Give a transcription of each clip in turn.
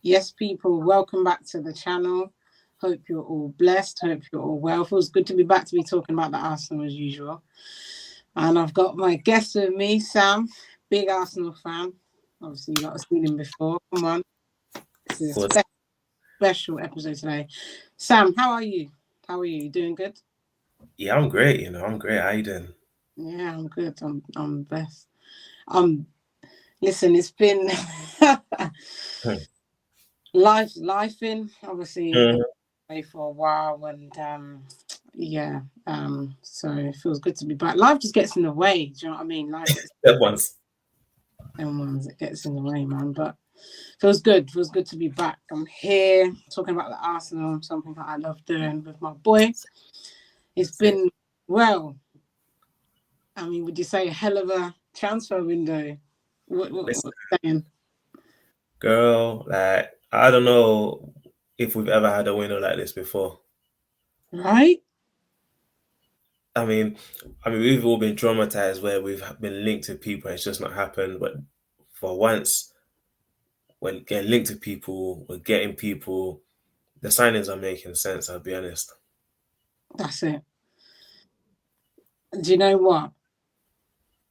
Yes, people, welcome back to the channel. Hope you're all blessed. Hope you're all well. Feels good to be back to be talking about the Arsenal as usual. And I've got my guest with me, Sam, big Arsenal fan. Obviously, you lot have seen him before. Come on. This is a special episode today. Sam, how are you? How are you? You doing good? Yeah, I'm great. I'm great. How you doing? Yeah, I'm good. I'm best. Listen, it's been life in obviously away for a while, and so it feels good to be back. Life just gets in the way. Do you know what I mean? Life gets it gets in the way, man. But feels good to be back. I'm here talking about the Arsenal, something that I love doing with my boy. It's been would you say a hell of a transfer window? What saying? Girl, like, I don't know if we've ever had a window like this before. Right? I mean, we've all been traumatized where we've been linked to people and it's just not happened. But for once, we're getting linked to people, we're getting people. The signings are making sense, I'll be honest. That's it. Do you know what?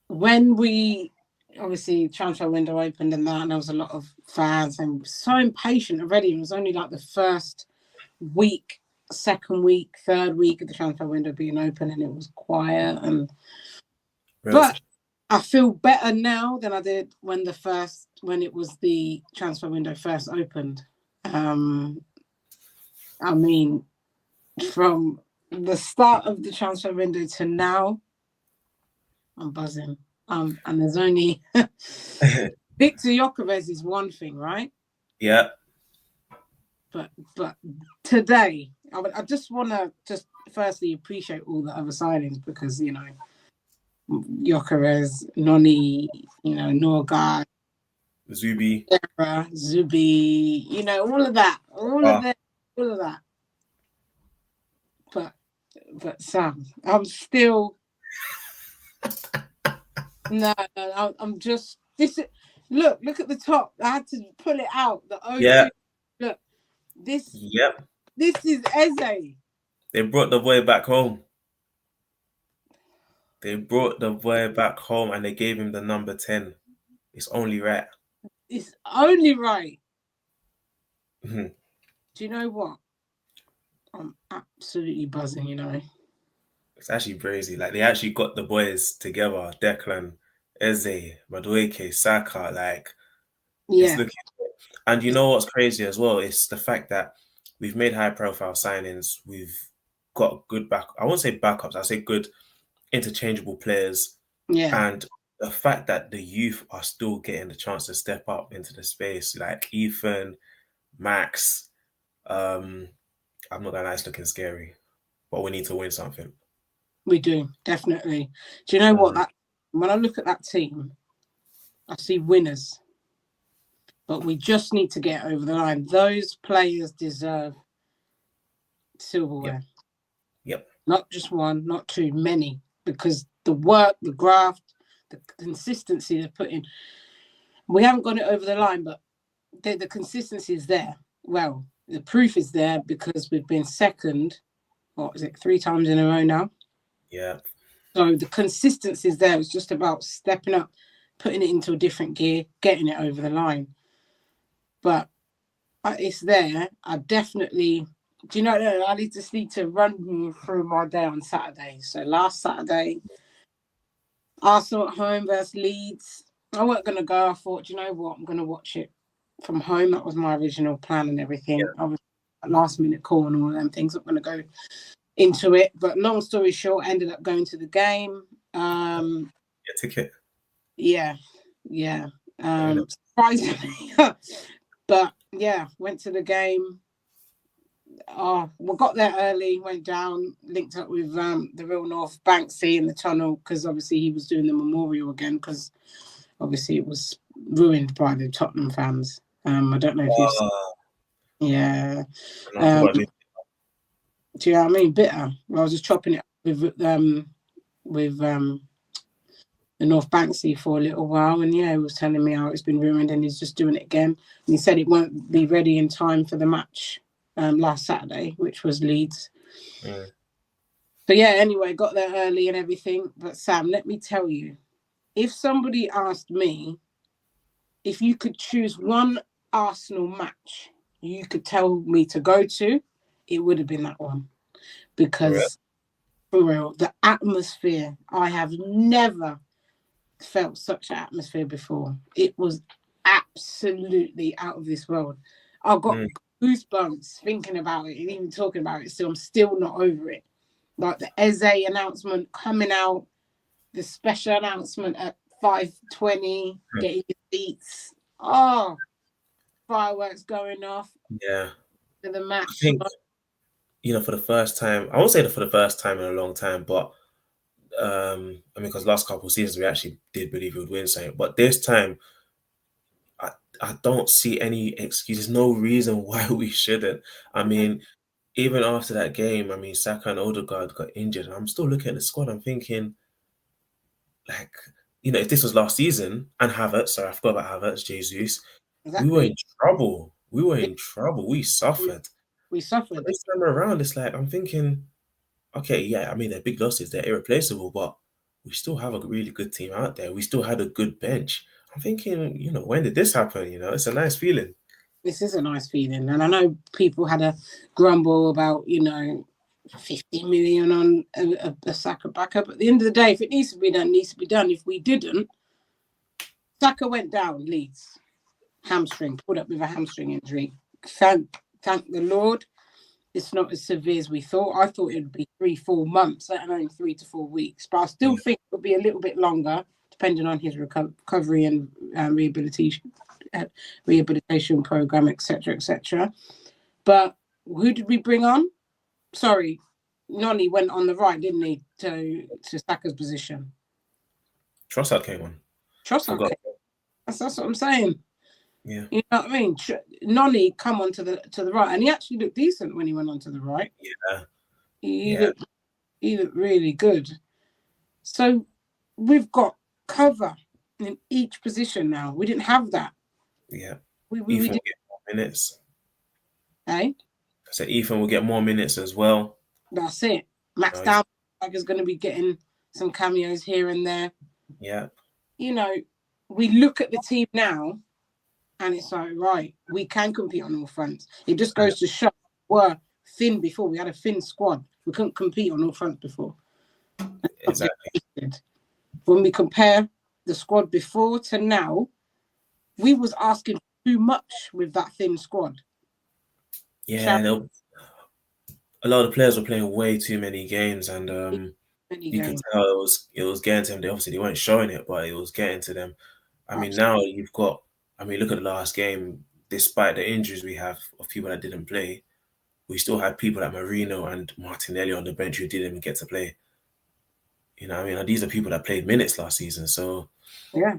When we obviously transfer window opened and there was a lot of fans and so impatient already. It was only like the first week, second week, third week of the transfer window being open, and it was quiet. But I feel better now than I did when it was the transfer window first opened. From the start of the transfer window to now, I'm buzzing. And there's only Victor Yokovz is one thing, right? Yeah. But today, I just want to firstly appreciate all the other signings because, Yokovz, Noni, Norgard, Zubi, all of that. But Sam, I'm still no, I'm just this. Look at the top. I had to pull it out. The O2. Yeah. Look, this. Yep. This is Eze. They brought the boy back home. And they gave him the number 10. It's only right. It's only right. Do you know what? I'm absolutely buzzing, It's actually crazy. Like, they actually got the boys together. Declan, Eze, Rodrigo, Saka, it's looking. And you know what's crazy as well? It's the fact that we've made high-profile signings. We've got good I won't say backups. I'll say good interchangeable players. Yeah. And the fact that the youth are still getting the chance to step up into the space, like Ethan, Max. I'm not gonna lie, it's looking scary. But we need to win something. We do, definitely. Do you know what? When I look at that team, I see winners. But we just need to get over the line. Those players deserve silverware. Yep. Not just one, not two, many. Because the work, the graft, the consistency they're put in. We haven't got it over the line, but the consistency is there. Well, the proof is there because we've been second, 3 times in a row now? Yeah. So the consistency is there. It's just about stepping up, putting it into a different gear, getting it over the line. But it's there. I definitely... Do you know, I just need to run you through my day on Saturday. So last Saturday, Arsenal at home versus Leeds. I wasn't going to go. I thought, you know what? I'm going to watch it from home. That was my original plan and everything. Yeah. I was a last-minute call and all of them things. I'm going to go into it. But long story short, ended up going to the game. Ticket. Yeah. Surprisingly. But, yeah, went to the game. We got there early, went down, linked up with the Real North Banksy in the tunnel because obviously he was doing the memorial again because obviously it was ruined by the Tottenham fans. I don't know if you've seen. Yeah. Do you know what I mean? Bitter. I was just chopping it up with the North Banksy for a little while, and he was telling me how it's been ruined, and he's just doing it again. And he said it won't be ready in time for the match last Saturday, which was Leeds. Mm. But anyway, got there early and everything. But Sam, let me tell you, if somebody asked me if you could choose one Arsenal match you could tell me to go to, it would have been that one. Because, for real, the atmosphere, I have never felt such an atmosphere before. It was absolutely out of this world. I've got goosebumps thinking about it and even talking about it. So I'm still not over it. Like the EZE announcement coming out, the special announcement at 5:20, getting your seats. Oh, fireworks going off. Yeah. For the match. I think, for the first time, I won't say that for the first time in a long time, but because last couple of seasons we actually did believe we would win something, but this time I don't see any excuses, no reason why we shouldn't. I mean, even after that game, Saka and Odegaard got injured, and I'm still looking at the squad. I'm thinking, like, if this was last season and Havertz, sorry, I forgot about Havertz, Jesus, we were in trouble. We suffered. But this time around, it's like I'm thinking, okay, they're big losses, they're irreplaceable, but we still have a really good team out there. We still had a good bench. I'm thinking, when did this happen? It's a nice feeling. This is a nice feeling. And I know people had a grumble about, 50 million on a Saka backup. At the end of the day, if it needs to be done, it needs to be done. If we didn't, Saka went down, Leeds. Hamstring, pulled up with a hamstring injury. Thank the Lord. It's not as severe as we thought. I thought it would be 3-4 months, let alone 3 to 4 weeks. But I still think it would be a little bit longer, depending on his recovery and rehabilitation program, etc., etc. But who did we bring on? Sorry, Noni went on the right, didn't he, to Saka's position? Trossard came on. Trossard came on. That's what I'm saying. Yeah. You know what I mean? Noni come on to the right, and he actually looked decent when he went on to the right. Yeah. He looked really good. So we've got cover in each position now. We didn't have that. Yeah. We Ethan did will get more minutes. I said Ethan will get more minutes as well. That's it. Max Down is going to be getting some cameos here and there. Yeah. We look at the team now, and it's like, right, we can compete on all fronts. It just goes to show we're thin before. We had a thin squad. We couldn't compete on all fronts before. Exactly. When we compare the squad before to now, we was asking too much with that thin squad. Yeah, a lot of the players were playing way too many games, and you could tell it was getting to them. They weren't showing it, but it was getting to them. Now you've got. Look at the last game. Despite the injuries we have of people that didn't play, we still had people like Marino and Martinelli on the bench who didn't even get to play. These are people that played minutes last season. So yeah.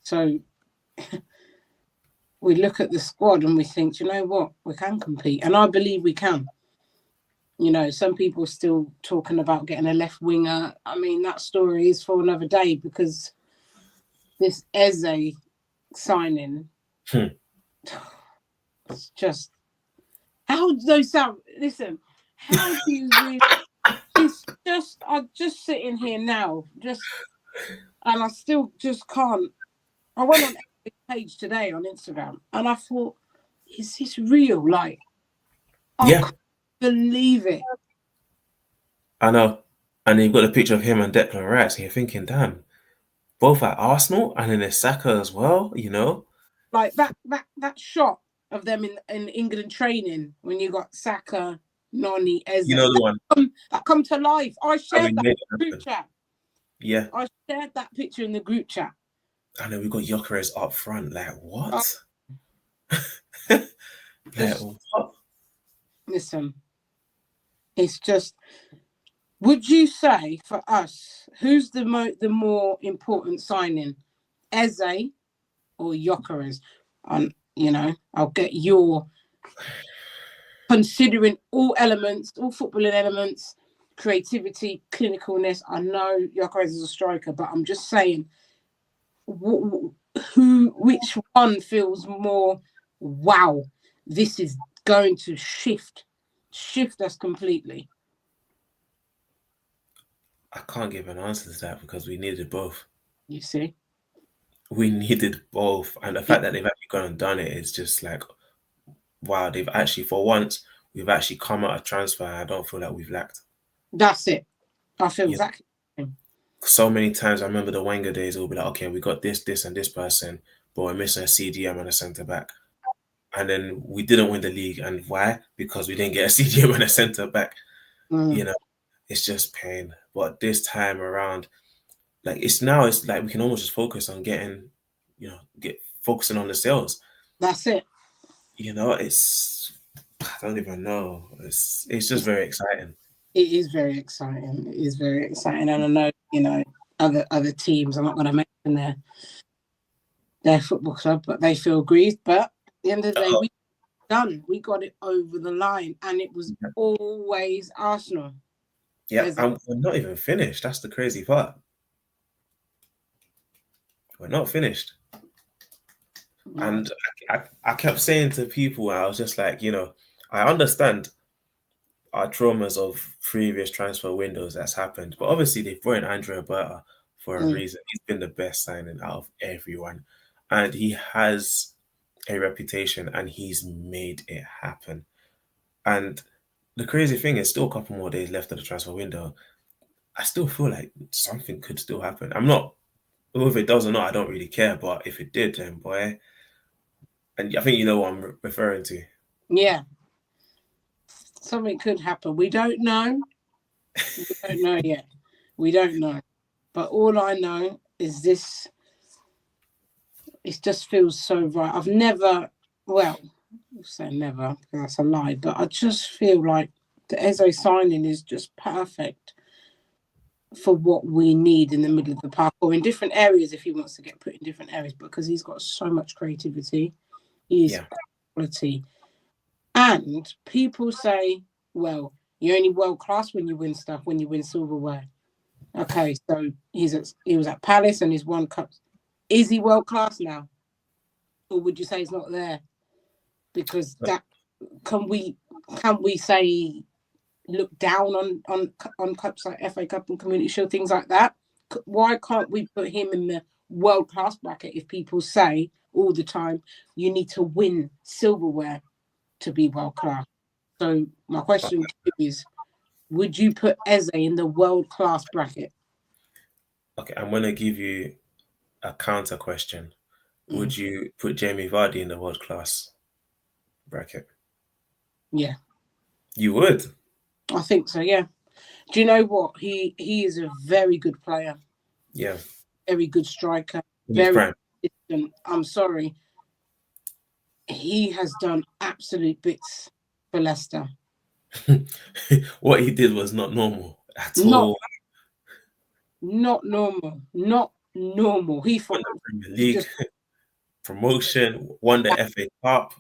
So we look at the squad and we think, you know what, we can compete, and I believe we can. Some people still talking about getting a left winger. That story is for another day, because this EZE signing, it's just, how do those sound? Listen, how do you really, it's just, I'm just sitting here now, and I still just can't. I went on a page today on Instagram, and I thought, is this real? Like, I can't believe it. I know. And you've got a picture of him and Declan Rice, and you're thinking, damn, both at Arsenal, and then there's Saka as well, Like that shot of them in England training when you got Saka, Noni, EZE. The one. That come to life. I shared that in the group chat. Yeah. I shared that picture in the group chat. I know we got Yokovz up front. Like, what? What? Listen, it's just. Would you say for us, who's the more important signing, EZE or Yokovz? I'll get your, considering all elements, all footballing elements, creativity, clinicalness. I know Yokovz is a striker, but I'm just saying, which one feels more? Wow, this is going to shift us completely. I can't give an answer to that because we needed both. You see, we needed both, and the fact that they've actually gone and done it is just like, wow. They've actually, for once, we've actually come out of transfer. And I don't feel like we've lacked. That's it. I feel exactly. So many times I remember the Wenger days. It'll be like, okay, we got this, and this person, but we're missing a CDM and a centre back. And then we didn't win the league. And why? Because we didn't get a CDM and a centre back. You know, it's just pain. But this time around, like it's like we can almost just focus on getting, focusing on the sales. That's it. I don't even know. It's just very exciting. It is very exciting. It is very exciting. And I know, other teams, I'm not going to mention their football club, but they feel aggrieved. But at the end of the day, we got it over the line, and it was always Arsenal. Yeah, and we're not even finished. That's the crazy part. We're not finished. No. And I kept saying to people, I was just like, I understand our traumas of previous transfer windows that's happened, but obviously they've brought in Andre Roberta for a reason. He's been the best signing out of everyone, and he has a reputation, and he's made it happen. And the crazy thing is, still a couple more days left of the transfer window. I still feel like something could still happen. I'm not, if it does or not, I don't really care. But if it did, then boy, and I think you know what I'm referring to. Yeah. Something could happen. We don't know. We don't know yet. We don't know. But all I know is this. It just feels so right. I've never, well, I'll say never, that's a lie, but I just feel like the Eze signing is just perfect for what we need in the middle of the park, or in different areas if he wants to get put in different areas, because he's got so much creativity. He's quality. And people say, well, you're only world class when you win stuff, when you win silverware. Okay, so he was at Palace and he's won cups. Is he world class now? Or would you say he's not there? Because that can we say look down on cups like FA Cup and Community Shield, things like that? Why can't we put him in the world class bracket if people say all the time you need to win silverware to be world class? So my question to you is, would you put Eze in the world class bracket? Okay, I'm going to give you a counter question. Would you put Jamie Vardy in the world class bracket? Yeah. You would? I think so, yeah. Do you know what? He is a very good player. Yeah. Very good striker. Very consistent. I'm sorry. He has done absolute bits for Leicester. What he did was not normal at all. Not normal. Not normal. He won the Premier League, promotion, won the FA Cup,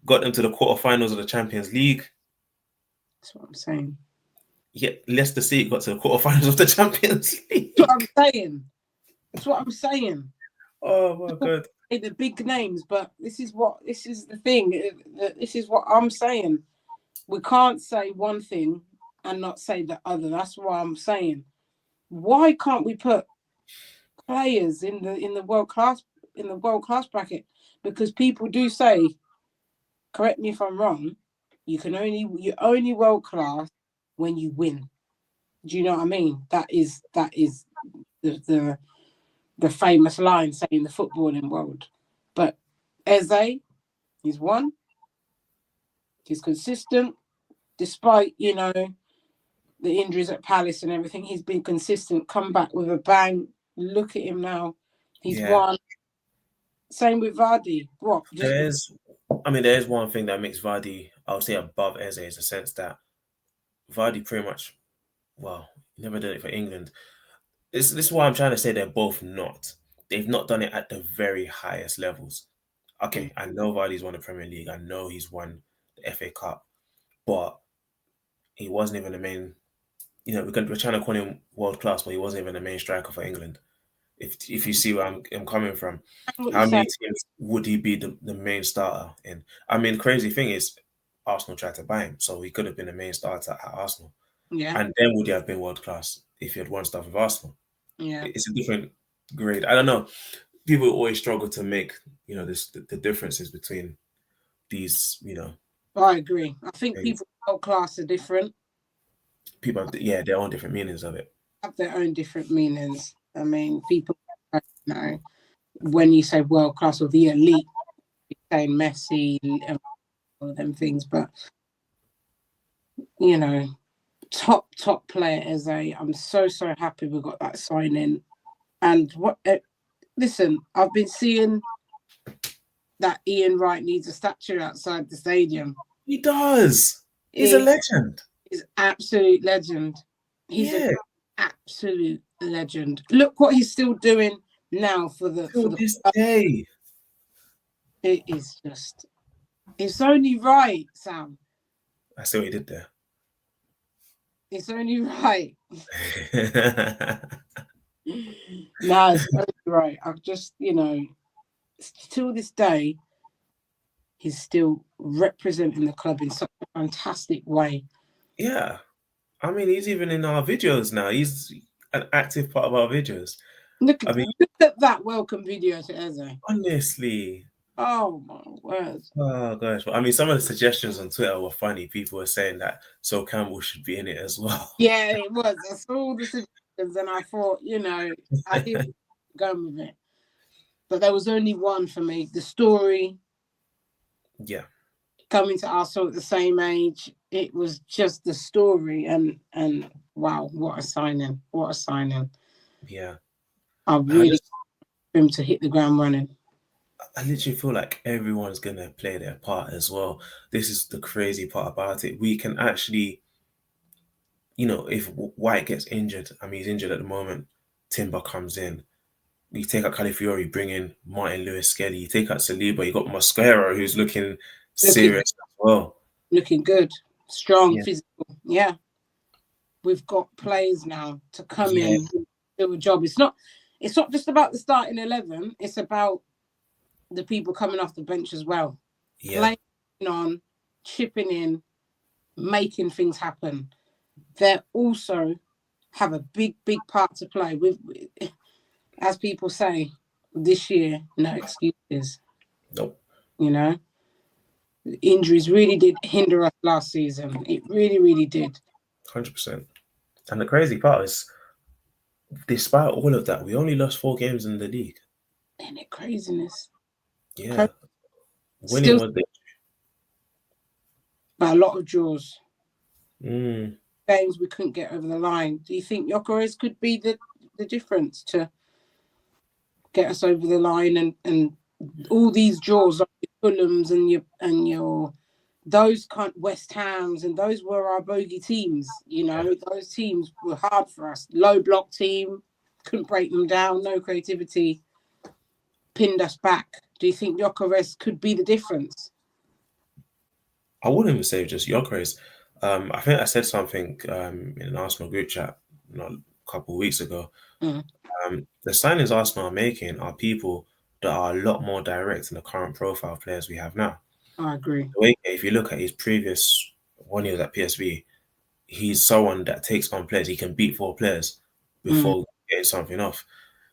got them to the quarterfinals of the Champions League. That's what I'm saying. Yeah, Leicester City got to the quarterfinals of the Champions League. That's what I'm saying. That's what I'm saying. Oh my God. The big names, but this is the thing. This is what I'm saying. We can't say one thing and not say the other. That's what I'm saying. Why can't we put players in the world class bracket? Because people do say, correct me if I'm wrong, you're only world class when you win. Do you know what I mean? That is the famous line saying the footballing world. But Eze, he's won. He's consistent, despite the injuries at Palace and everything. He's been consistent. Come back with a bang. Look at him now. He's won. Same with Vardy. What? There is one thing that makes Vardy, I would say, above Eze, is the sense that Vardy pretty much, well, he never did it for England. This is why I'm trying to say they're both not. They've not done it at the very highest levels. Okay, I know Vardy's won the Premier League. I know he's won the FA Cup, but he wasn't even the main you know, we're trying to call him world class, but he wasn't even the main striker for England. If you see where I'm coming from, how many teams would he be the main starter in? I mean, crazy thing is, Arsenal tried to buy him, so he could have been the main starter at Arsenal. Yeah. And then would he have been world class if he had won stuff with Arsenal? Yeah. It's a different grade. I don't know. People always struggle to make, you know, the differences between these, you know. I agree. I think things. people world class are different. People have, yeah, their own different meanings of it. Have their own different meanings. I mean, people, you know, when you say world class or the elite, you're saying Messi and all them things, but you know, top player Eze. I'm so happy we got that signing. And what? Listen, I've been seeing that Ian Wright needs a statue outside the stadium. He does. He's a legend. He's an absolute legend. He's an absolute legend. Look what he's still doing now for this day. It is just. It's only right, Sam. I see what he did there. It's only right. No, it's only right. I've just, you know, till this day, he's still representing the club in such a fantastic way. Yeah. I mean, he's even in our videos now. He's an active part of our videos. Look at that welcome video to Eze. Honestly. Oh, my word. Oh, gosh. I mean, some of the suggestions on Twitter were funny. People were saying that Sol Campbell should be in it as well. Yeah, it was. I saw all the suggestions and I thought, you know, I didn't go with it. But there was only one for me. The story. Yeah. Coming to Arsenal at the same age. It was just the story. And wow, what a signing. What a signing. Yeah. I really want him to hit the ground running. I literally feel like everyone's going to play their part as well. This is the crazy part about it. We can actually, you know, if White gets injured, I mean, he's injured at the moment, Timber comes in. You take out Calafiori, bring in Martin Lewis Skelly. You take out Saliba, you got Mosquera, who's looking serious as well. Looking good. Strong, physical. Yeah. We've got players now to come in and do a job. It's not just about the starting 11. It's about the people coming off the bench as well. Yeah. Playing on, chipping in, making things happen. They also have a big part to play. As people say, this year, no excuses. Nope. You know? Injuries really did hinder us last season. It really, really did. 100%. And the crazy part is, despite all of that, we only lost 4 games in the league. Isn't it craziness? Yeah. Winning was big. But a lot of draws. Games we couldn't get over the line. Do you think Yokovz could be the difference to get us over the line and all these draws like your Fulhams and your those West Hams, and those were our bogey teams, you know, those teams were hard for us. Low block team, couldn't break them down, no creativity, pinned us back. Do you think Yokovz could be the difference? I wouldn't even say just Yokovz. I think I said something in an Arsenal group chat a couple of weeks ago. The signings Arsenal are making are people that are a lot more direct than the current profile players we have now. I agree. If you look at his previous, when he was at PSV, he's someone that takes on players. He can beat 4 players before getting something off.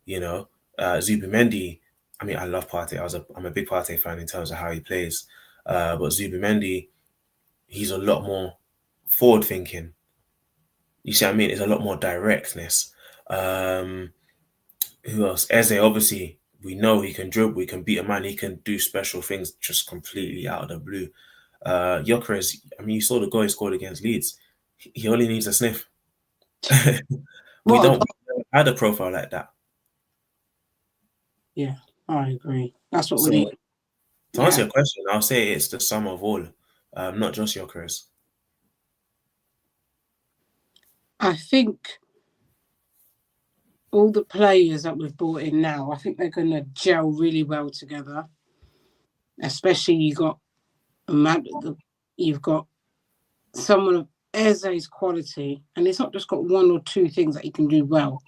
You know, Zubimendi, I mean, I love Partey. I'm a big Partey fan in terms of how he plays. But Zubimendi, he's a lot more forward thinking. You see what I mean? It's a lot more directness. Who else? Eze, obviously, we know he can dribble, he can beat a man, he can do special things just completely out of the blue. Yokovz, I mean, you saw the goal he scored against Leeds. He only needs a sniff. We don't have a profile like that. Yeah, I agree. That's what we need. To answer your question, I'll say it's the sum of all, not just Yokovz. I think all the players that we've brought in now, I think they're going to gel really well together. Especially you've got someone of Eze's quality, and it's not just got one or two things that he can do well.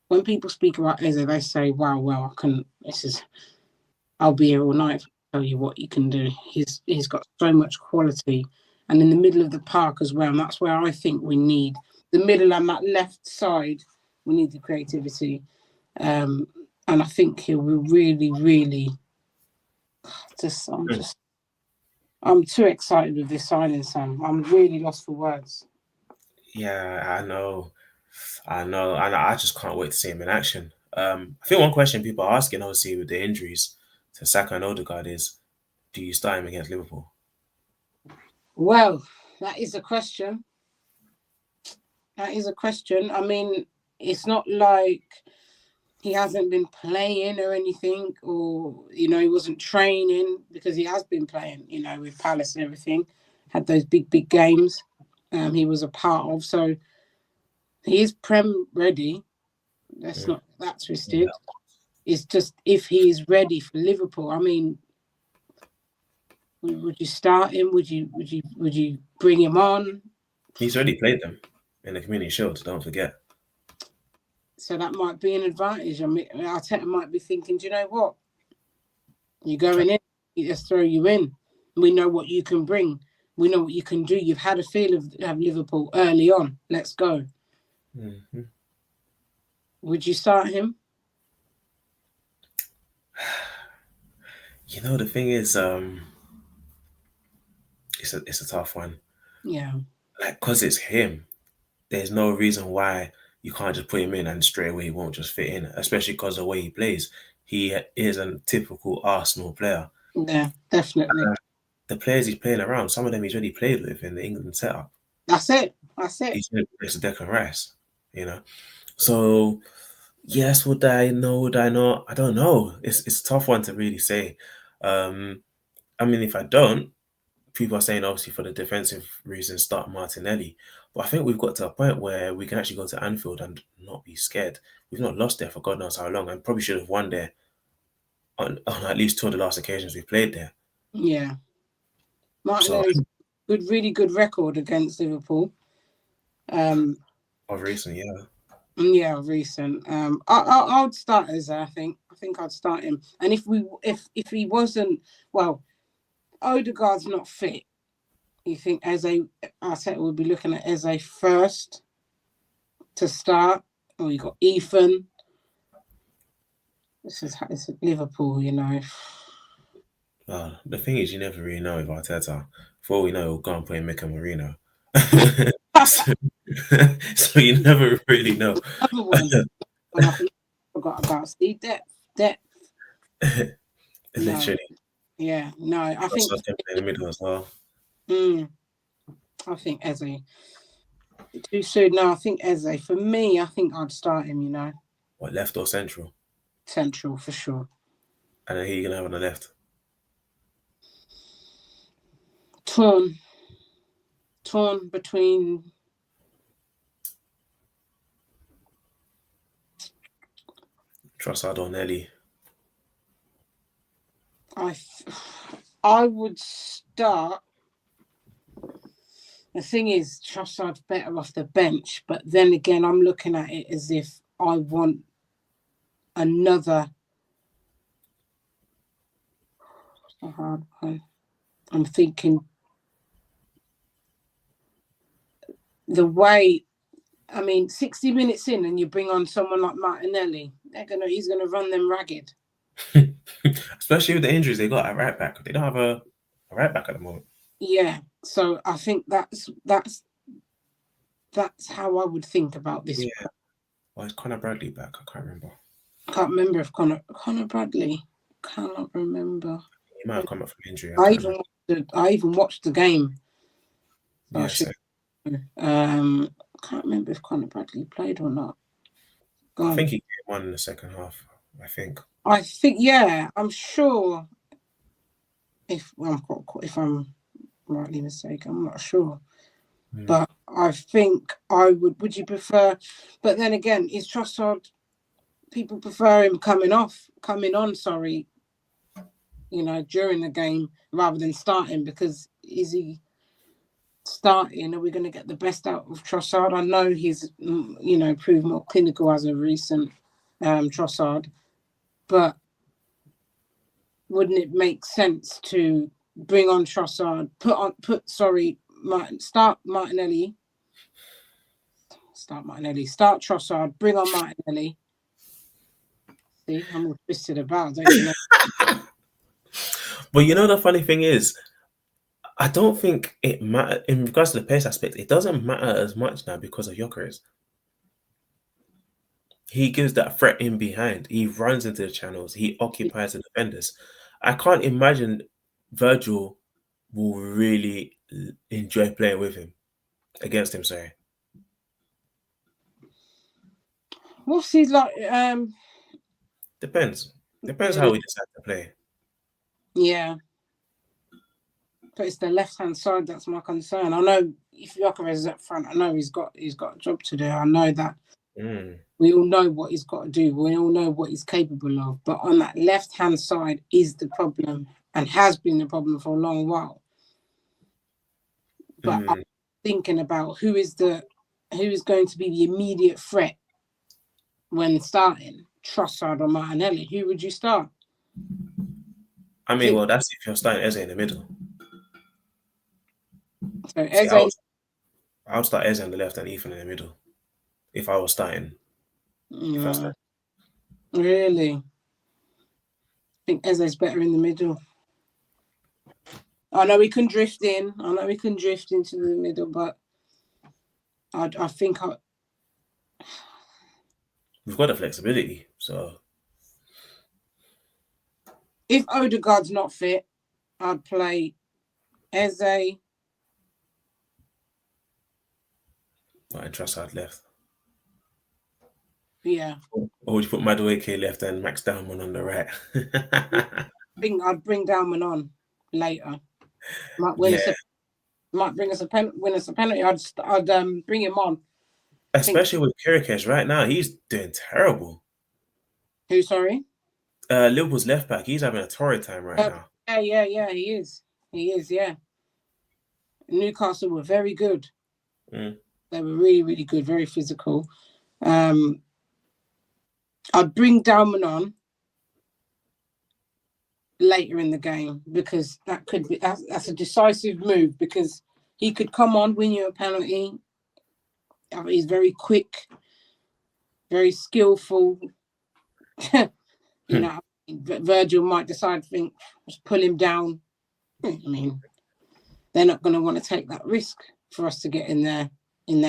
When people speak about Eze, they say, "Wow, well, I'll be here all night to tell you what he can do." He's got so much quality, and in the middle of the park as well. And that's where I think we need the middle and that left side. We need the creativity, and I think he will really, really. I'm too excited with this signing, Sam. I'm really lost for words. Yeah, I know, and I just can't wait to see him in action. I think one question people are asking, obviously, with the injuries to Saka and Odegaard is, do you start him against Liverpool? Well, that is a question. That is a question. I mean, it's not like he hasn't been playing or anything, or, he wasn't training, because he has been playing, with Palace and everything, had those big games he was a part of. So he is Prem ready. Let's not get that twisted. Yeah. It's just if he is ready for Liverpool. I mean, would you start him? Would you bring him on? He's already played them in the Community Shield, don't forget. So that might be an advantage. I mean, Arteta might be thinking, do you know what? You're going in, you just throw you in. We know what you can bring. We know what you can do. You've had a feel of Liverpool early on. Let's go. Mm-hmm. Would you start him? The thing is, it's a tough one. Yeah. Like, because it's him, there's no reason why you can't just put him in and straight away he won't just fit in, especially because of the way he plays. He is a typical Arsenal player. Yeah, definitely. The players he's playing around, some of them he's already played with in the England setup. That's it. He's it's Declan Rice, So, yes, would I? No, would I not? I don't know. It's a tough one to really say. I mean, if I don't, people are saying obviously for the defensive reasons start Martinelli. But I think we've got to a point where we can actually go to Anfield and not be scared. We've not lost there for God knows how long, and probably should have won there on at least two of the last occasions we played there. Yeah. Martinelli's really good record against Liverpool. Of recent, yeah. Yeah, recent. I would start Eze. I think I'd start him. And if he wasn't, well, Odegaard's not fit. You think Arteta would be looking at Eze first to start? Or you got Ethan. It's Liverpool, Well, the thing is, you never really know with Arteta. For all we know, we'll go and play Mika Marino. So you never really know. Another one. I forgot about Steve. Depth. Literally. No. Yeah, no. I think in the middle as well. I think Eze. Too soon. No, I think Eze. For me, I think I'd start him. What, left or central? Central for sure. And then who are you gonna have on the left? Torn between Trossard or Nelly. I would start. The thing is, Trossard's better off the bench, but then again, I'm looking at it as if I want another. A hard one. I'm thinking the way. 60 minutes in, and you bring on someone like Martinelli, he's gonna run them ragged. Especially with the injuries they got at right back. They don't have a right back at the moment. Yeah, so I think that's how I would think about this. Yeah. Well, is Conor Bradley back? I can't remember. I can't remember if Conor Bradley. Cannot remember. He might have come up from injury. I even watched the game. So yeah, can't remember if Conor Bradley played or not. I think he came on in the second half. I think, yeah, I'm sure. If I'm rightly mistaken, I'm not sure. But I think I would. Would you prefer? But then again, is Trossard? People prefer him coming on. During the game rather than starting, because is he? starting, are we going to get the best out of Trossard? I know he's, proved more clinical as of recent, Trossard, but wouldn't it make sense to bring on Trossard, start Martinelli, start Trossard, bring on Martinelli. See, I'm all twisted about, don't you know? But the funny thing is, I don't think it matters in regards to the pace aspect. It doesn't matter as much now because of Yokovz. He gives that threat in behind. He runs into the channels. He occupies the defenders. I can't imagine Virgil will really enjoy playing with him, against him. Sorry. What's he like? Depends how we decide to play. Yeah. But it's the left-hand side that's my concern. I know if Yokovz is up front, I know he's got a job to do. I know that. We all know what he's got to do. We all know what he's capable of. But on that left-hand side is the problem and has been the problem for a long while. But I'm thinking about who is going to be the immediate threat when starting, Trossard or Martinelli. Who would you start? I mean, well, that's if you're starting Eze in the middle. So Eze, I would start Eze on the left and Ethan in the middle. If I was starting. Really? I think Eze's better in the middle. I know we can drift in. I know we can drift into the middle, but I think we've got the flexibility. So if Odegaard's not fit, I'd play Eze. And Trossard left. Yeah. Or would you put Madueke left and Max Dalman on the right? I think I'd bring Dalman on later. Might win us a penalty. I'd bring him on. Especially with Kirikes right now, he's doing terrible. Who? Sorry. Liverpool's left back. He's having a torrid time right now. Yeah. He is. Yeah. Newcastle were very good. They were really, really good. Very physical. I'd bring Dalman on later in the game because that's a decisive move because he could come on, win you a penalty. He's very quick, very skillful. Virgil might decide to just pull him down. I mean, they're not going to want to take that risk for us to get in their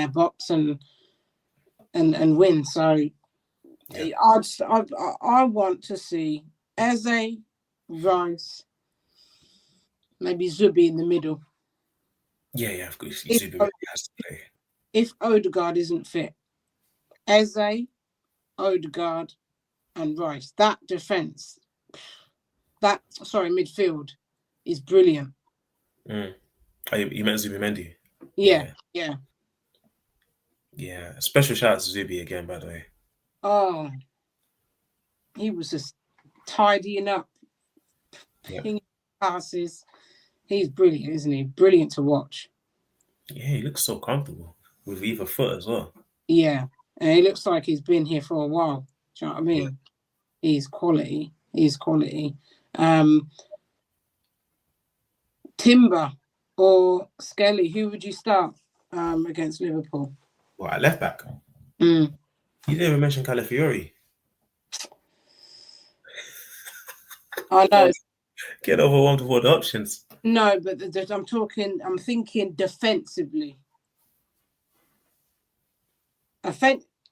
box and win. So I want to see Eze, Rice, maybe Zubi in the middle. Yeah, of course. Zubi has to play. If Odegaard isn't fit, Eze, Odegaard, and Rice. That defense, midfield is brilliant. Oh, you meant Zubimendi? Yeah. Special shout out to Zubi again, by the way. Oh, he was just tidying up, pinging passes. He's brilliant, isn't he? Brilliant to watch. Yeah, he looks so comfortable with either foot as well. Yeah, and he looks like he's been here for a while. Do you know what I mean? Yeah. He's quality. Timber or Skelly, who would you start against Liverpool? Well, at left back. You didn't even mention Calafiori. I know. Get overwhelmed with all the options. No, but I'm thinking defensively.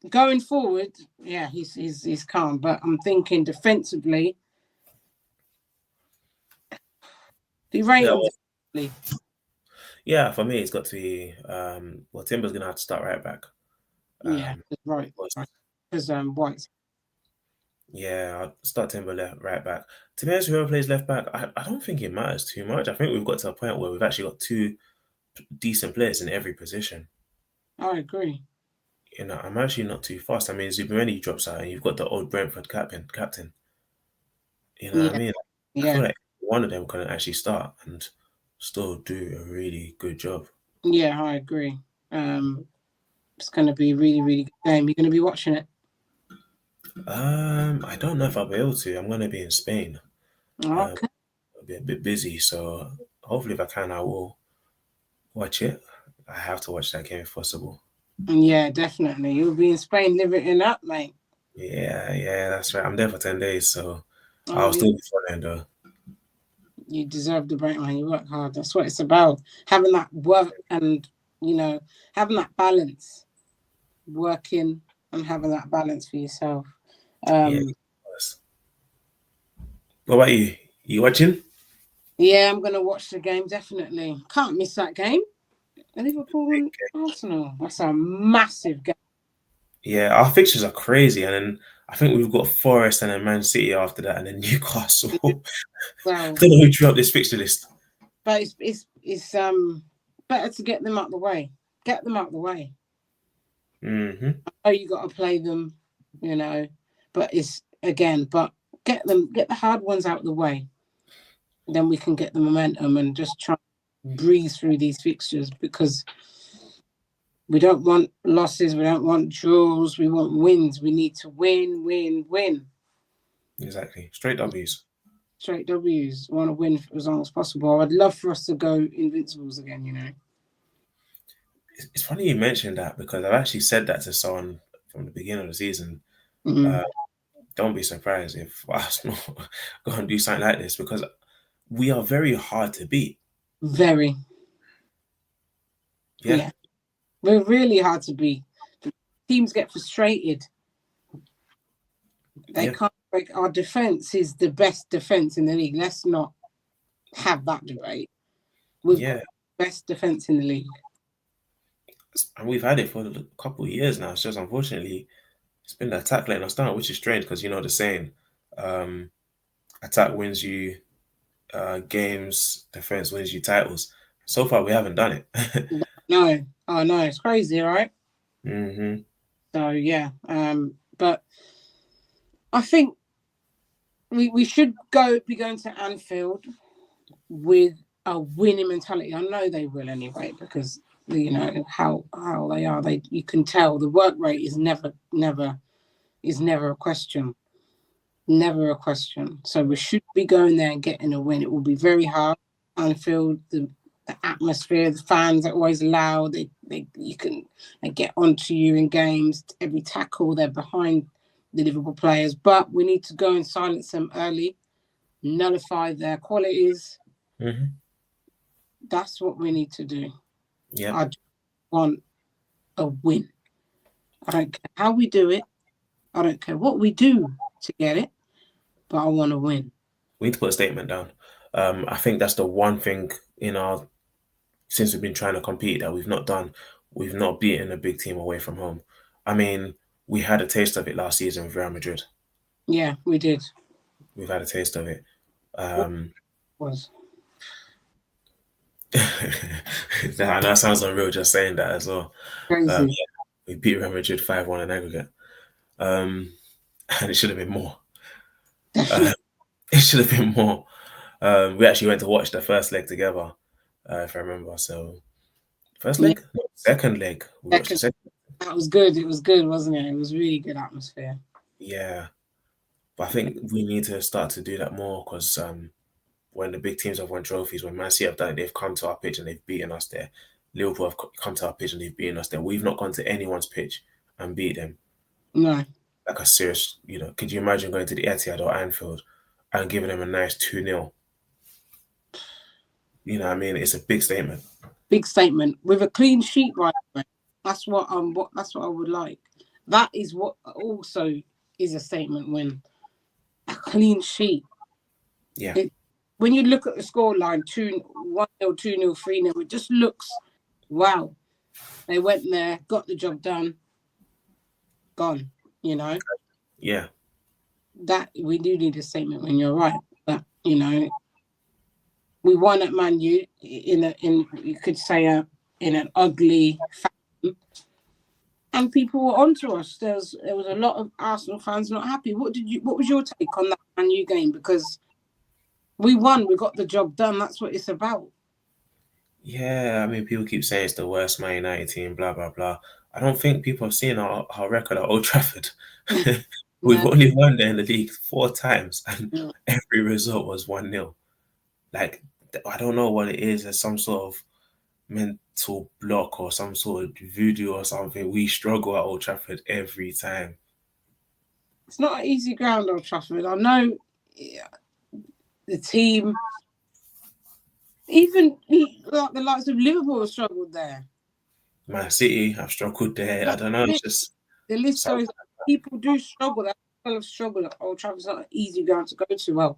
Going forward, yeah, he's calm, but I'm thinking defensively. The rate defensively. Yeah, for me, it's got to be. Timber's gonna have to start right back. Right. Because White. Yeah, I'll start Timber right back. To be honest, whoever plays left back, I don't think it matters too much. I think we've got to a point where we've actually got two decent players in every position. I agree. I'm actually not too fast. I mean, Zubimendi drops out, and you've got the old Brentford captain. What I mean? I feel like one of them can actually start and still do a really good job. Yeah, I agree. It's going to be a really, really good game. You're going to be watching it. I don't know if I'll be able to. I'm going to be in Spain. Okay. I'll be a bit busy, so hopefully, if I can, I will watch it. I have to watch that game if possible. Yeah, definitely. You'll be in Spain living it up, mate. Yeah, that's right. I'm there for 10 days, so I'll Oh, still be following though. you deserve the break, man. You work hard. That's what it's about. Having that work and, having that balance, working and having that balance for yourself. Yeah. What about you? You watching? Yeah, I'm going to watch the game, definitely. Can't miss that game. Liverpool and Arsenal. That's a massive game. Yeah, our fixtures are crazy, and then I think we've got Forest and then Man City after that, and then Newcastle. Well, I don't know who drew up this fixture list. But it's better to get them out the way. Get them out the way. Mm-hmm. I know you got to play them, but get the hard ones out the way. Then we can get the momentum and just try and breeze through these fixtures, because we don't want losses, we don't want draws, we want wins. We need to win. Exactly. Straight W's. Straight W's. Want to win for as long as possible. I'd love for us to go invincibles again, It's funny you mentioned that, because I've actually said that to someone from the beginning of the season. Mm-hmm. Don't be surprised if Arsenal go and do something like this, because we are very hard to beat. Very. Yeah. We're really hard to beat. Teams get frustrated. They can't break. Our defence is the best defence in the league. Let's not have that debate. We've got the best defence in the league. And we've had it for a couple of years now. It's just, unfortunately, it's been the attack letting us down, which is strange, because the saying, attack wins you games, defense wins you titles. So far, we haven't done it. No. Oh, no. It's crazy, right? Mm-hmm. So, yeah. But I think we should be going to Anfield with a winning mentality. I know they will anyway, because how they are. You can tell the work rate is never a question. Never a question. So we should be going there and getting a win. It will be very hard. Anfield, the atmosphere, the fans are always loud. They get onto you in games. Every tackle, they're behind the Liverpool players. But we need to go and silence them early, nullify their qualities. Mm-hmm. That's what we need to do. Yeah. I want a win. I don't care how we do it. I don't care what we do to get it, but I want to win. We need to put a statement down. I think that's the one thing since we've been trying to compete that we've not done. We've not beaten a big team away from home. I mean, we had a taste of it last season with Real Madrid. Yeah, we did. We've had a taste of it. Was. That sounds unreal just saying that as well. Crazy. We beat Real Madrid 5-1 in aggregate. And it should have been more. It should have been more. We actually went to watch the first leg together, if I remember. So, first leg? No, second leg. We watched the second. That was good. It was good, wasn't it? It was really good atmosphere. Yeah. But I think we need to start to do that more, because when the big teams have won trophies, when Man City have done it, they've come to our pitch and they've beaten us there. Liverpool have come to our pitch and they've beaten us there. We've not gone to anyone's pitch and beat them. No. Like a serious, could you imagine going to the Etihad or Anfield and giving them a nice 2-0? You know what I mean? It's a big statement. Big statement with a clean sheet, right? That's what I would like. That is what also is a statement win. A clean sheet. Yeah. When you look at the scoreline, 1-0, 2-0, 3-0, it just looks, wow. They went there, got the job done, gone, Yeah. That we do need a statement when you're right. But, we won at Man U in you could say in an ugly fashion. And people were onto us. There was a lot of Arsenal fans not happy. What was your take on that Man U game? Because we won, we got the job done. That's what it's about. Yeah, I mean, people keep saying it's the worst Man United team, blah, blah, blah. I don't think people have seen our record at Old Trafford. We've No. only won there in the league 4 times, and every result was 1-0. Like, I don't know what it is. There's some sort of mental block or some sort of voodoo or something. We struggle at Old Trafford every time. It's not an easy ground, Old Trafford. I know the team, even like the likes of Liverpool have struggled there. Man City have struggled there. I don't know. It's just the list goes. People do struggle. That kind of struggle at Old Trafford's not an easy ground to go to. Well,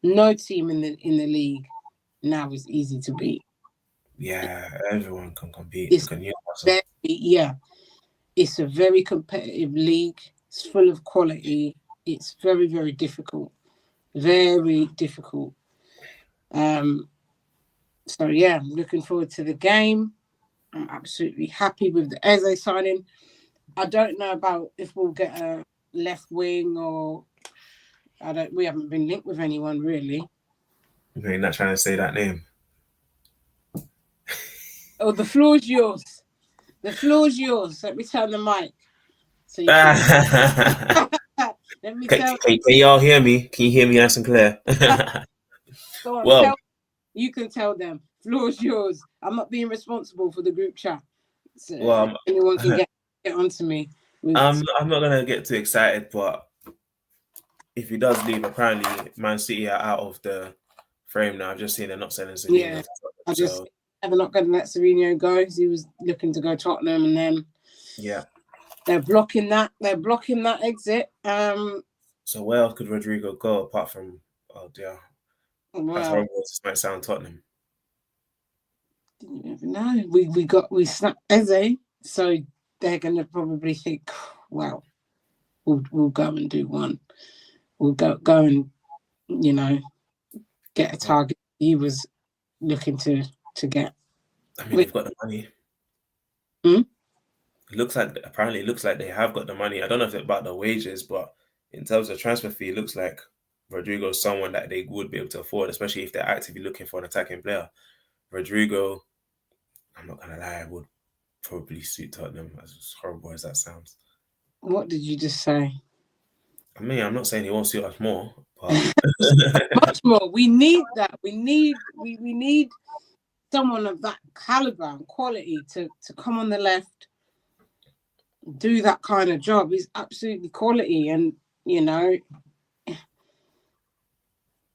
no team in the league now is easy to beat. Yeah, everyone can compete. It's it's a very competitive league. It's full of quality. It's very, very difficult. Very difficult. So yeah, I'm looking forward to the game. I'm absolutely happy with the Eze signing. I don't know about if we'll get a left wing or we haven't been linked with anyone really. You're not trying to say that name. Oh, the floor's yours. The floor's yours. Let me turn the mic. So you can... Let me can y'all hear me? Can you hear me nice and clear? Go on, you can tell them. Floor's yours. I'm not being responsible for the group chat. So anyone can get onto me. I'm not gonna get too excited, but if he does leave, apparently Man City are out of the frame now. I've just seen they're not selling Savinho. Yeah, they're not going to let Savinho go because he was looking to go Tottenham, and then they're blocking that. They're blocking that exit. So where else could Rodrigo go apart from? Oh dear, as horrible as this might sound, Tottenham. You never know. We snapped Eze, so they're going to probably think, well, we'll go and do one. We'll go and get a target he was looking to get. I mean, they've got the money. It looks like they have got the money. I don't know if it's about the wages, but in terms of transfer fee, it looks like Rodrigo's someone that they would be able to afford, especially if they're actively looking for an attacking player. Rodrigo, I'm not gonna lie, would probably suit Tottenham, as horrible as that sounds. What did you just say? I mean, I'm not saying he won't suit us more, but much more. We need that. We need someone of that caliber and quality to come on the left, do that kind of job. He's absolutely quality, and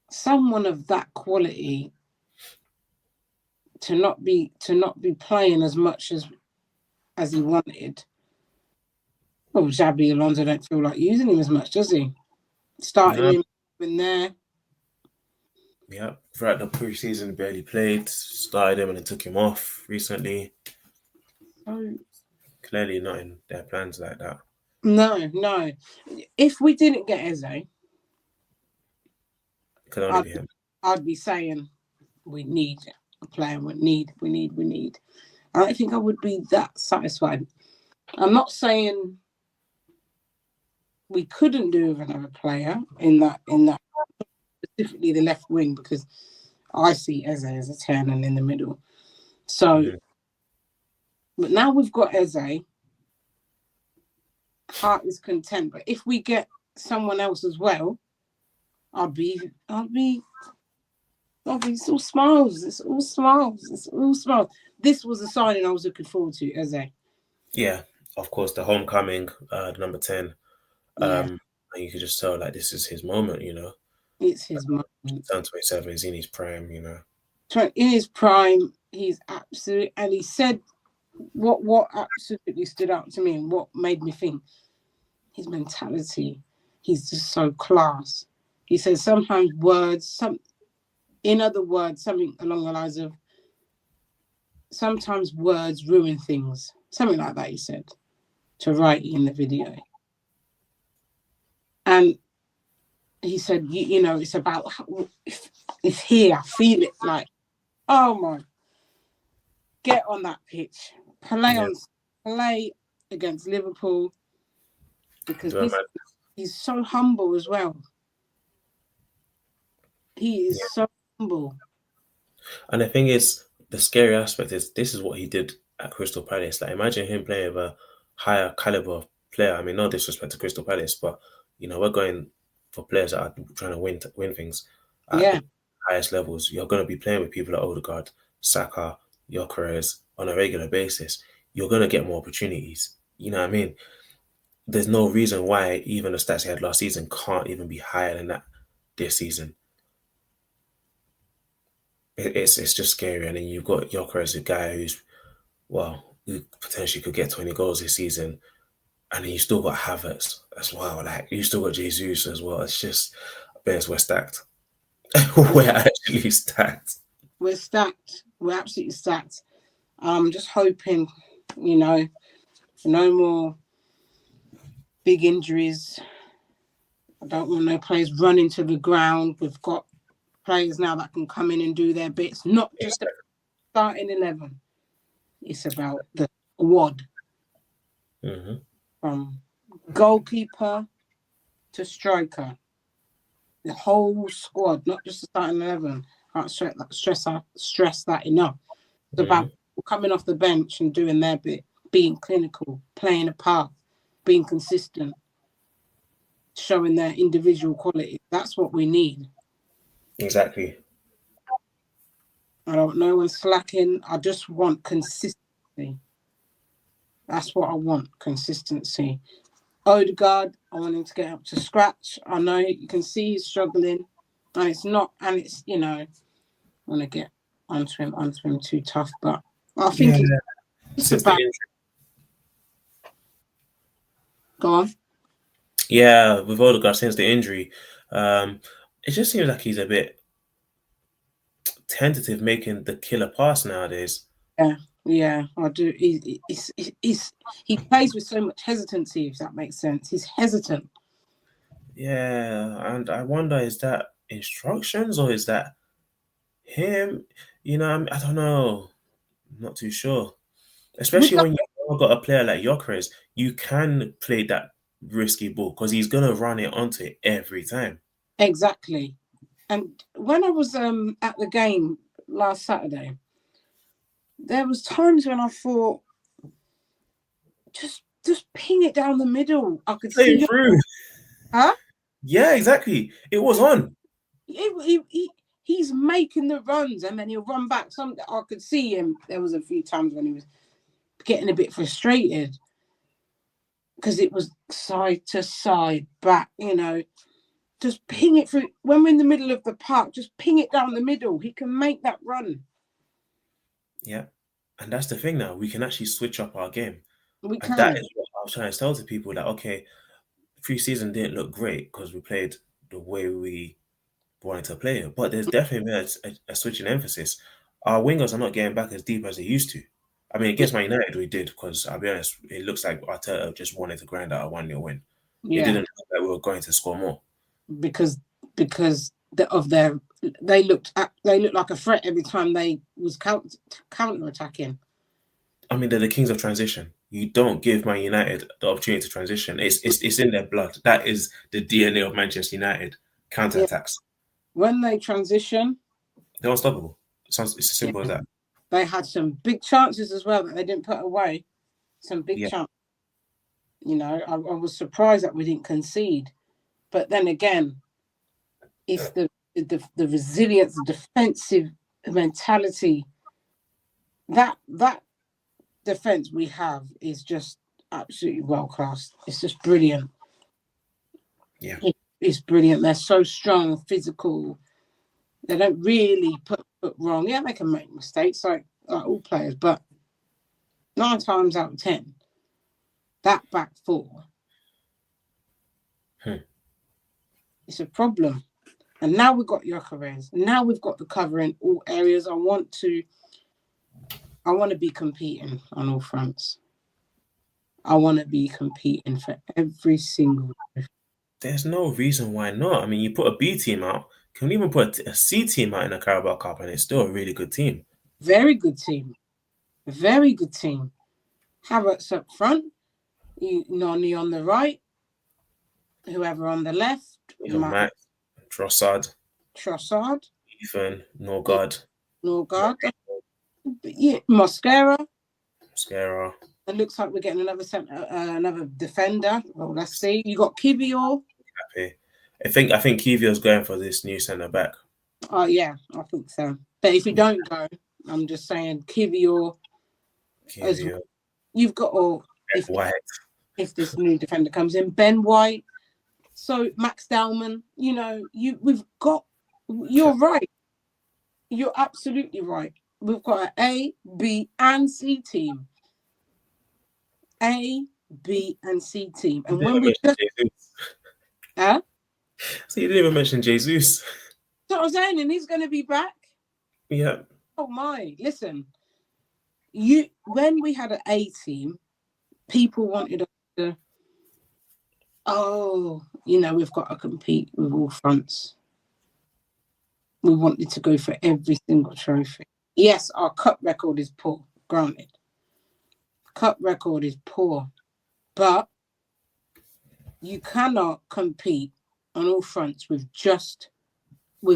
someone of that quality to not be playing as much as he wanted. Well, Xabi Alonso don't feel like using him as much, does he? Starting him in there. Yeah, throughout the pre-season, barely played. Started him and then took him off recently. Clearly not in their plans like that. No. If we didn't get Eze, it could only be him. I'd be saying we need a player. We need. I don't think I would be that satisfied. I'm not saying we couldn't do with another player in that specifically the left wing, because I see Eze as a 10 and in the middle. So, but now we've got Eze, heart is content. But if we get someone else as well, I'll be. It's all smiles. It's all smiles. This was a signing I was looking forward to, Eze. Yeah, of course, the homecoming, number 10. And you could just tell like this is his moment, It's his moment. He's done 27, he's in his prime, In his prime, he's absolutely, and he said what absolutely stood out to me and what made me think, his mentality. He's just so class. He says sometimes in other words, something along the lines of, sometimes words ruin things. Something like that, he said, to write in the video. And he said, it's about, it's here, I feel it, like, oh my, get on that pitch, play against Liverpool, because he's so humble as well. He is so humble. And the thing is, the scary aspect is this is what he did at Crystal Palace. Like, imagine him playing with a higher caliber player. I mean, no disrespect to Crystal Palace, but we're going for players that are trying to win things at Yeah, the highest levels. You're going to be playing with people like Odegaard, Saka, Yokovz on a regular basis. You're going to get more opportunities. You know what I mean? There's no reason why even the stats he had last season can't even be higher than that this season. It's just scary. And then you've got Yokovz, a guy who potentially could get 20 goals this season. And then you still got Havertz as well. Like, you still got Jesus as well. It's just, we're stacked. We're actually stacked. we're stacked. We're absolutely stacked. I'm just hoping, no more big injuries. I don't want no players running to the ground. We've got players now that can come in and do their bits. Not just starting 11. It's about the squad. Mm-hmm. From goalkeeper to striker. The whole squad, not just the starting 11. I can't stress that enough. It's about coming off the bench and doing their bit, being clinical, playing a part, being consistent, showing their individual quality. That's what we need. Exactly. I don't know when slacking. I just want consistency. That's what I want, consistency. Odegaard, I want him to get up to scratch. I know you can see he's struggling. And it's, I want to get onto him too tough, but I think it's about... Go on. Yeah, with Odegaard since the injury, it just seems like he's a bit tentative making the killer pass nowadays. Yeah, I do. He plays with so much hesitancy, if that makes sense. He's hesitant. Yeah, and I wonder, is that instructions or is that him? I don't know. I'm not too sure. Especially when you've got a player like Yokovz, you can play that risky ball because he's going to run it onto it every time. Exactly. And when I was at the game last Saturday, there was times when I thought, just ping it down the middle. I could see through. Huh? Yeah, exactly. It was on. He's making the runs and then he'll run back. I could see him. There was a few times when he was getting a bit frustrated because it was side to side, back, just ping it through. When we're in the middle of the park, just ping it down the middle. He can make that run. Yeah. And that's the thing now. We can actually switch up our game. We can. And that is what I was trying to tell to people, that, okay, pre-season didn't look great because we played the way we wanted to play it. But there's definitely a switch in emphasis. Our wingers are not getting back as deep as they used to. I mean, against Man United we did, because I'll be honest, it looks like Arteta just wanted to grind out a 1-0 win. Yeah. It didn't look like we were going to score more. Because they looked like a threat every time they was counter attacking. I mean, they're the kings of transition. You don't give Man United the opportunity to transition. It's in their blood. That is the DNA of Manchester United. Counter attacks. When they transition, they're unstoppable. It's as simple as that. They had some big chances as well that they didn't put away. Some big chances. I was surprised that we didn't concede. But then again, it's the resilience, the defensive mentality. That defense we have is just absolutely world class. It's just brilliant. Yeah, it's brilliant. They're so strong, physical. They don't really put wrong. Yeah, they can make mistakes like all players, but 9 times out of 10, that back four, it's a problem. And now we've got Yokovz. Now we've got the cover in all areas. I want to be competing on all fronts. I want to be competing for every single. There's no reason why not. I mean, you put a B team out. Can we even put a C team out in the Carabao Cup, and it's still a really good team. Very good team. Very good team. Havertz up front, Noni on the right, whoever on the left. Matt, Trossard, Ethan, Norgard. Yeah, Mascara. It looks like we're getting another defender. Well, let's see. You got Kivior. Happy. I think Kivior's going for this new centre back. Oh yeah, I think so. But if you don't go, I'm just saying Kivior. You've got if this new defender comes in, Ben White. So Max Dowman, you're right. You're absolutely right. We've got an A, B, and C team. A, B, and C team. And when we just so you didn't even mention Jesus. So I was saying, and he's going to be back. Yeah. Oh my! Listen, when we had an A team, people wanted us to. We've got to compete with all fronts. We wanted to go for every single trophy. Yes, our cup record is poor, granted. Cup record is poor, but you cannot compete on all fronts with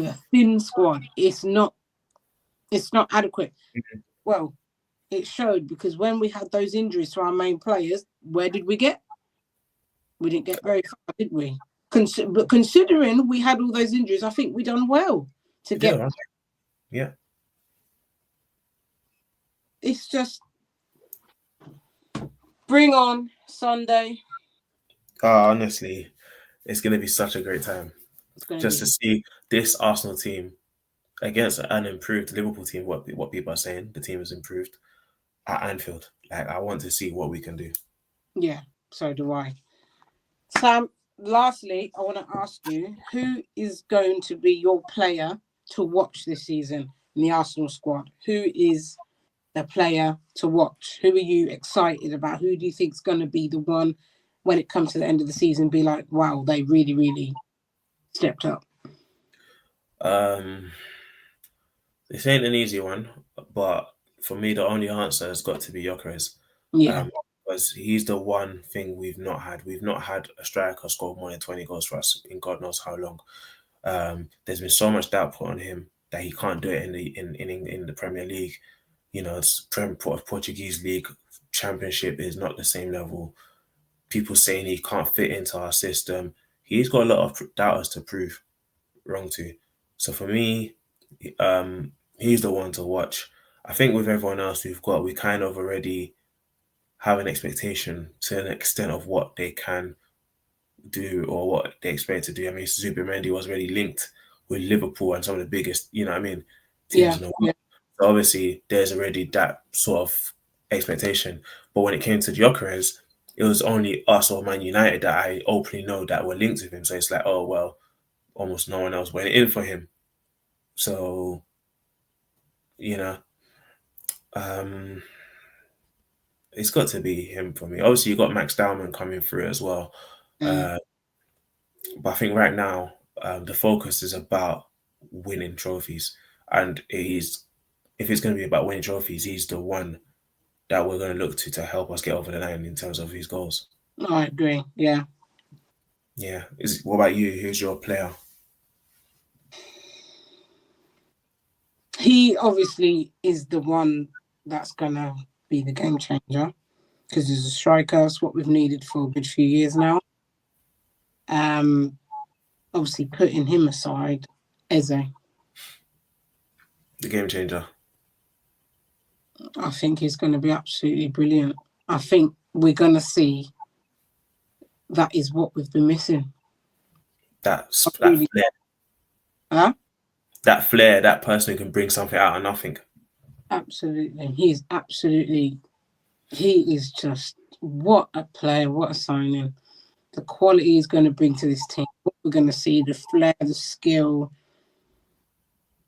a thin squad. It's not adequate. Mm-hmm. Well, it showed because when we had those injuries to our main players, where did we get? We didn't get very far, did we? But considering we had all those injuries, I think we done well to get. Yeah. It's just bring on Sunday. Honestly, it's going to be such a great time just to see this Arsenal team against an improved Liverpool team. What people are saying, the team has improved at Anfield. Like, I want to see what we can do. Yeah, so do I. Sam, lastly, I want to ask you, who is going to be your player to watch this season in the Arsenal squad? Who is the player to watch? Who are you excited about? Who do you think is going to be the one when it comes to the end of the season, be like, wow, they really, really stepped up? This ain't an easy one, but for me, the only answer has got to be Yokovz. Yeah. Because he's the one thing we've not had. We've not had a striker score more than 20 goals for us in God knows how long. There's been so much doubt put on him that he can't do it in the Premier League. It's Portuguese league championship is not the same level. People saying he can't fit into our system. He's got a lot of doubters to prove wrong to. So for me, he's the one to watch. I think with everyone else we kind of already have an expectation to an extent of what they can do or what they expect to do. I mean, Zubimendi was already linked with Liverpool and some of the biggest, teams in the world. Yeah. So obviously, there's already that sort of expectation. But when it came to Yokovz, it was only us or Man United that I openly know that were linked with him. So it's like, oh, well, almost no one else went in for him. So, it's got to be him for me. Obviously, you got Max Dowman coming through as well. But I think right now, the focus is about winning trophies. And if it's going to be about winning trophies, he's the one that we're going to look to help us get over the line in terms of his goals. I agree, yeah. Yeah. What about you? Who's your player? He obviously is the one that's going to be the game changer because he's a striker. That's what we've needed for a good few years now. Obviously, putting him aside, Eze. The game changer. I think he's going to be absolutely brilliant. I think we're going to see that is what we've been missing. That flair. Huh? That flair, that person who can bring something out of nothing. Absolutely. He is just, what a player, what a signing. The quality he's going to bring to this team. What we're going to see, the flair, the skill,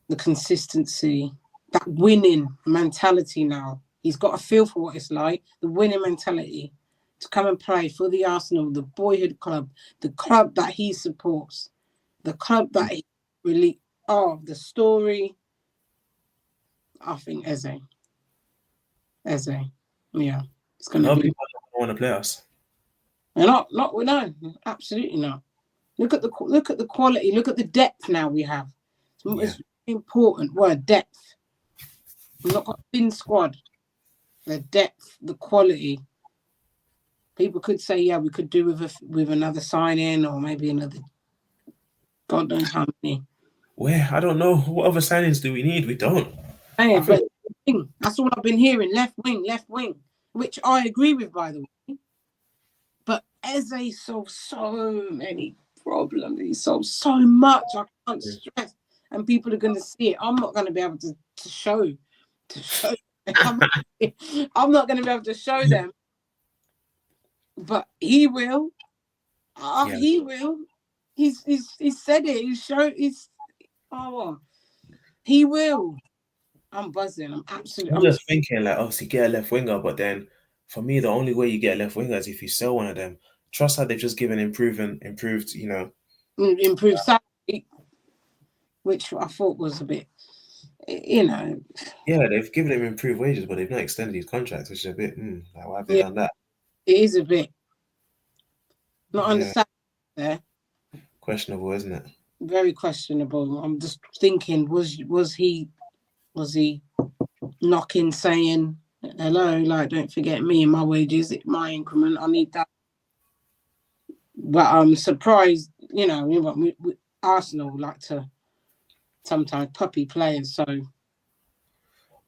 the consistency, that winning mentality now. He's got a feel for what it's like, the winning mentality to come and play for the Arsenal, the boyhood club, the club that he supports, the club that he really, the story. I think Eze. Yeah. It's going to be. People don't want to play us. No, absolutely not. Look at the quality. Look at the depth now we have. It's important word, depth. We've not got a thin squad. The depth, the quality. People could say, yeah, we could do with another signing or maybe another, God knows how many. Where? I don't know. What other signings do we need? We don't. Hey, but that's all I've been hearing. Left wing, which I agree with, by the way. But Eze solves so many problems. He solves so much. I can't stress. And people are going to see it. I'm not going to be able to show. I'm not going to be able to show them. But he will. He will. He's said it. He will. I'm buzzing. I'm just thinking, like, obviously get a left winger, but then for me, the only way you get a left winger is if you sell one of them. Trossard, they've just given improved, improved salary, which I thought was a bit, Yeah, they've given him improved wages, but they've not extended his contract, which is a bit, like, why have they done that? It is a bit not understandable there. Questionable, isn't it? Very questionable. I'm just thinking, was he knocking, saying hello, like, don't forget me and my wages, my increment, I need that. But I'm surprised, Arsenal like to sometimes puppy players, so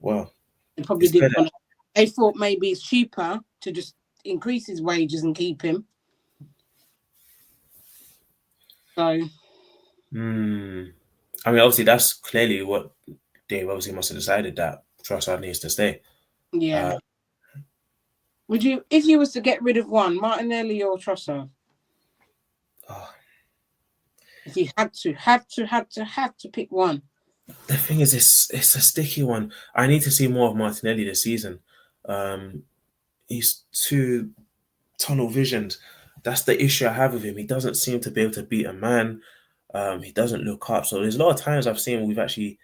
well, they probably didn't want to. They thought maybe it's cheaper to just increase his wages and keep him. So, I mean, obviously, that's clearly what they obviously must have decided, that Trossard needs to stay. Yeah. Would you, if you was to get rid of one, Martinelli or Trossard? If you had to pick one. The thing is, it's a sticky one. I need to see more of Martinelli this season. He's too tunnel visioned. That's the issue I have with him. He doesn't seem to be able to beat a man. He doesn't look up. So there's a lot of times I've seen we've actually,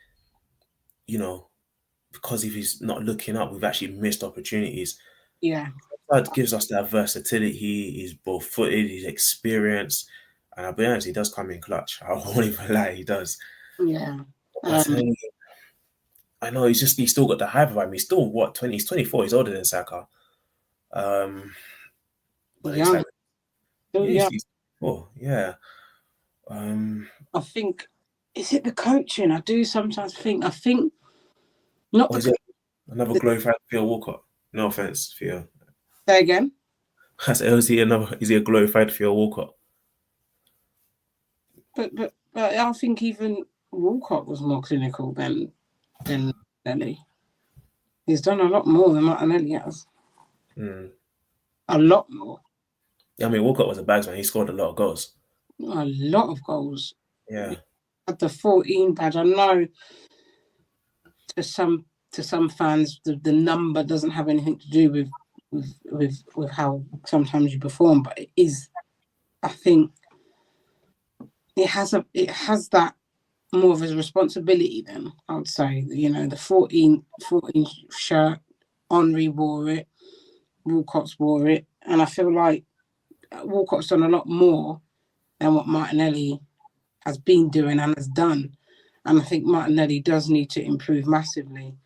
because if he's not looking up, we've actually missed opportunities. Yeah. That gives us that versatility. He's both footed, he's experienced. And I'll be honest, he does come in clutch. I won't even lie, he does. Yeah. I know he's still got the hype about him. He's still 20? He's 24. He's older than Saka. But it's like, he's 24. Yeah. I think, is it the coaching? I do sometimes think. Not. Or is it another glorified Theo Walcott? No offense, Theo. Say again. Is he a glorified Theo Walcott? But I think even Walcott was more clinical than Martinelli. He's done a lot more than Martinelli has. A lot more. I mean, Walcott was a bagsman. He scored a lot of goals. A lot of goals. Yeah. He had the 14 badge. I know to some fans the number doesn't have anything to do with how sometimes you perform, but it is. I think it has that more of a responsibility then, I would say. The 14 shirt, Henry wore it, Walcott's wore it, and I feel like Walcott's done a lot more than what Martinelli has been doing and has done. And I think Martinelli does need to improve massively.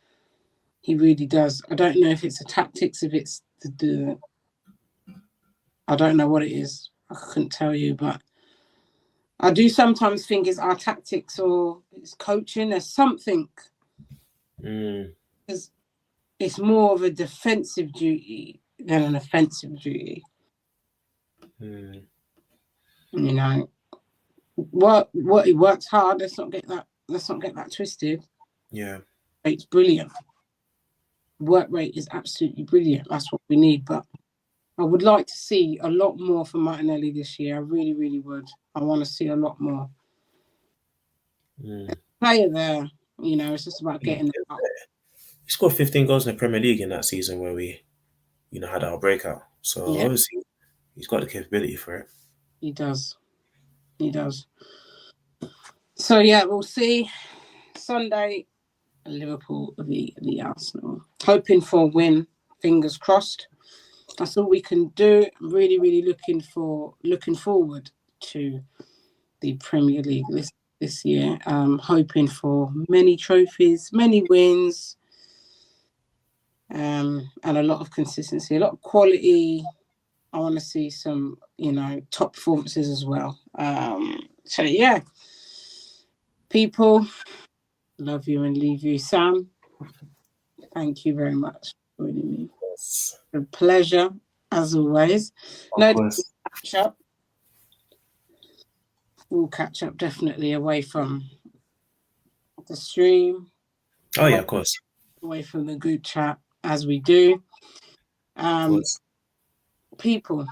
He really does. I don't know if it's the tactics, if it's I don't know what it is. I couldn't tell you, but I do sometimes think it's our tactics or it's coaching. There's something. Because it's more of a defensive duty than an offensive duty. What he works hard. Let's not get that twisted. Yeah, it's brilliant. Work rate is absolutely brilliant. That's what we need. But I would like to see a lot more from Martinelli this year. I really, really would. I want to see a lot more. Player there, it's just about getting it up. He scored 15 goals in the Premier League in that season where we, had our breakout. So obviously, he's got the capability for it. He does. So we'll see. Sunday, Liverpool v the Arsenal. Hoping for a win. Fingers crossed. That's all we can do. Really, really looking forward to the Premier League this year. Hoping for many trophies, many wins. and a lot of consistency, a lot of quality. I want to see some, top performances as well. So yeah, people, love you and leave you. Sam, thank you very much for joining me. Yes. A pleasure as always. Catch up. We'll catch up definitely away from the stream. Oh yeah, of course. Away from the good chat as we do. People,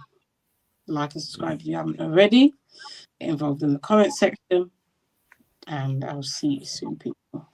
like and subscribe if you haven't already. Get involved in the comment section, and I'll see you soon, people.